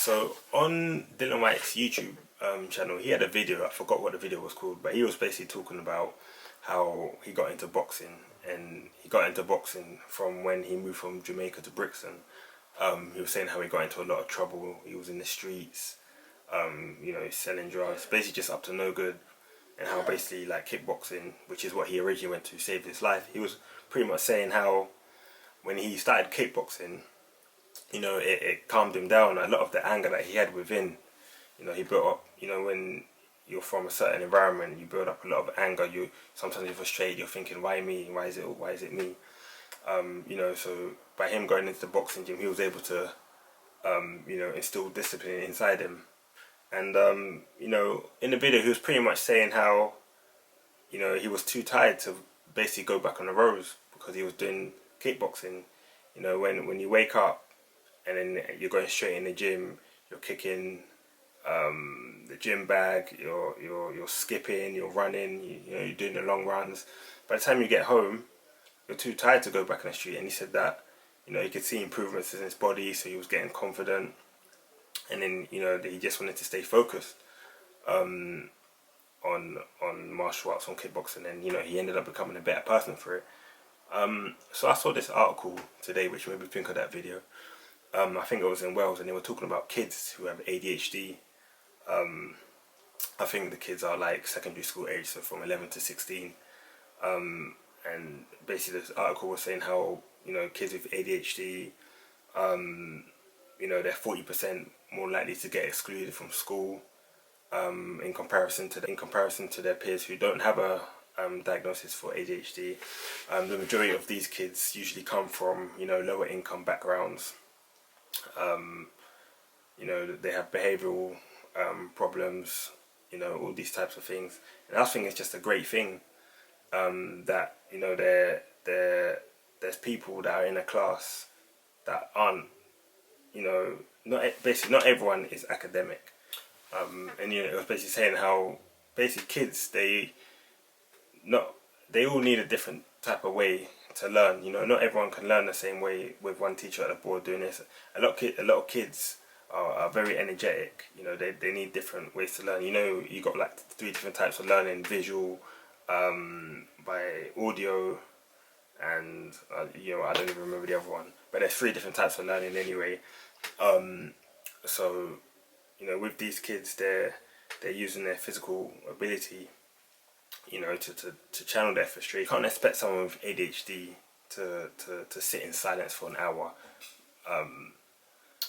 So on Dylan White's YouTube channel, he had a video. I forgot what the video was called, but he was basically talking about how he got into boxing, and he got into boxing from when he moved from Jamaica to Brixton. He was saying how he got into a lot of trouble. He was in the streets, he's selling drugs, basically just up to no good, and how basically like kickboxing, which is what he originally went to, saved his life. He was pretty much saying how when he started kickboxing, it calmed him down. A lot of the anger that he had within, he built up, when you're from a certain environment, you build up a lot of anger. Sometimes you're frustrated, you're thinking, why me? Why is it me? So by him going into the boxing gym, he was able to, instill discipline inside him. And, in the video, he was pretty much saying how, he was too tired to basically go back on the roads because he was doing kickboxing. When you wake up and then you're going straight in the gym, you're kicking the gym bag, you're skipping, you're running, you're doing the long runs. By the time you get home, you're too tired to go back on the street. And he said that, he could see improvements in his body, so he was getting confident. And then, he just wanted to stay focused on martial arts, on kickboxing, and he ended up becoming a better person for it. So I saw this article today which made me think of that video. I think it was in Wales, and they were talking about kids who have ADHD. I think the kids are like secondary school age, so from 11 to 16. And basically this article was saying how, kids with ADHD, they're 40% more likely to get excluded from school in comparison to their peers who don't have a diagnosis for ADHD. The majority of these kids usually come from lower income backgrounds. They have behavioural problems, all these types of things. And I think it's just a great thing that there's people that are in a class that aren't, not everyone is academic. And it was basically saying how basically kids, they all need a different type of way to learn. Not everyone can learn the same way with one teacher at the board doing this. A lot of kids are very energetic. They need different ways to learn. You got like 3 different types of learning: visual, by audio, and I don't even remember the other one. But there's 3 different types of learning anyway. So with these kids, they're using their physical ability, to channel their frustration. You can't expect someone with ADHD to sit in silence for an hour.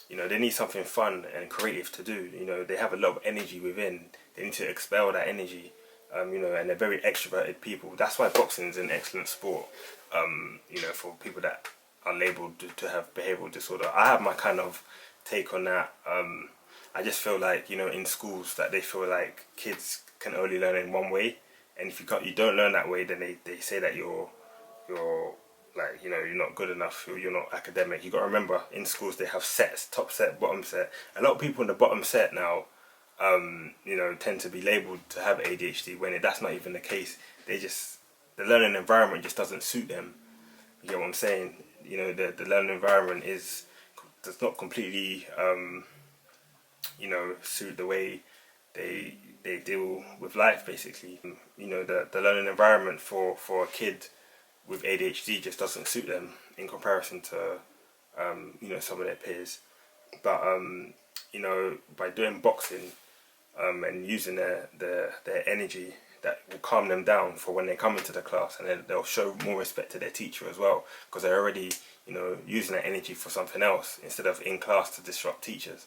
They need something fun and creative to do. They have a lot of energy within. They need to expel that energy. And they're very extroverted people. That's why boxing is an excellent sport. For people that are labelled to have behavioural disorder. I have my kind of take on that. I just feel like, in schools, that they feel like kids can only learn in one way, and if you don't learn that way, then they say that you're like, you're not good enough, you're not academic. You got to remember, in schools they have sets: top set, bottom set. A lot of people in the bottom set now, tend to be labelled to have ADHD when that's not even the case. The learning environment just doesn't suit them. You get what I'm saying? The learning environment does not completely suit the way they deal with life, basically. The learning environment for a kid with ADHD just doesn't suit them in comparison to some of their peers. But by doing boxing and using their energy, that will calm them down for when they come into the class, and then they'll show more respect to their teacher as well, because they're already using that energy for something else instead of in class to disrupt teachers.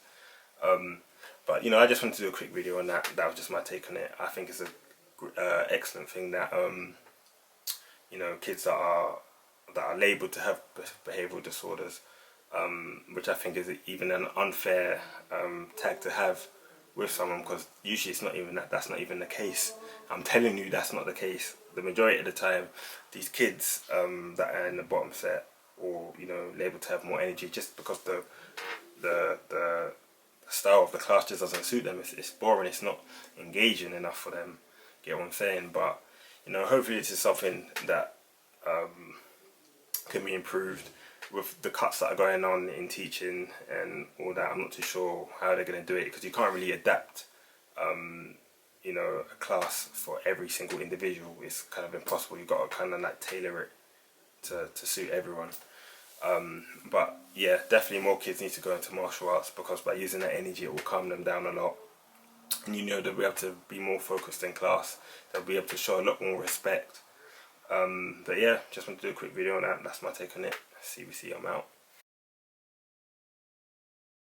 But I just wanted to do a quick video on that. That was just my take on it. I think it's a excellent thing that kids that are labelled to have behavioural disorders, which I think is even an unfair tag to have with someone, because usually that's not even the case. I'm telling you, that's not the case. The majority of the time, these kids that are in the bottom set, or labelled to have more energy, just because the style of the class just doesn't suit them. It's boring. It's not engaging enough for them. Get what I'm saying? But hopefully this is something that can be improved. with the cuts that are going on in teaching and all that, I'm not too sure how they're going to do it, because you can't really adapt you know, a class for every single individual. It's kind of impossible. You've got to kind of like tailor it to suit everyone. But yeah, definitely more kids need to go into martial arts, because by using that energy it will calm them down a lot, and you know they'll be able to be more focused in class, they'll be able to show a lot more respect. But yeah, just want to do a quick video on that. That's my take on it. CBC, I'm out.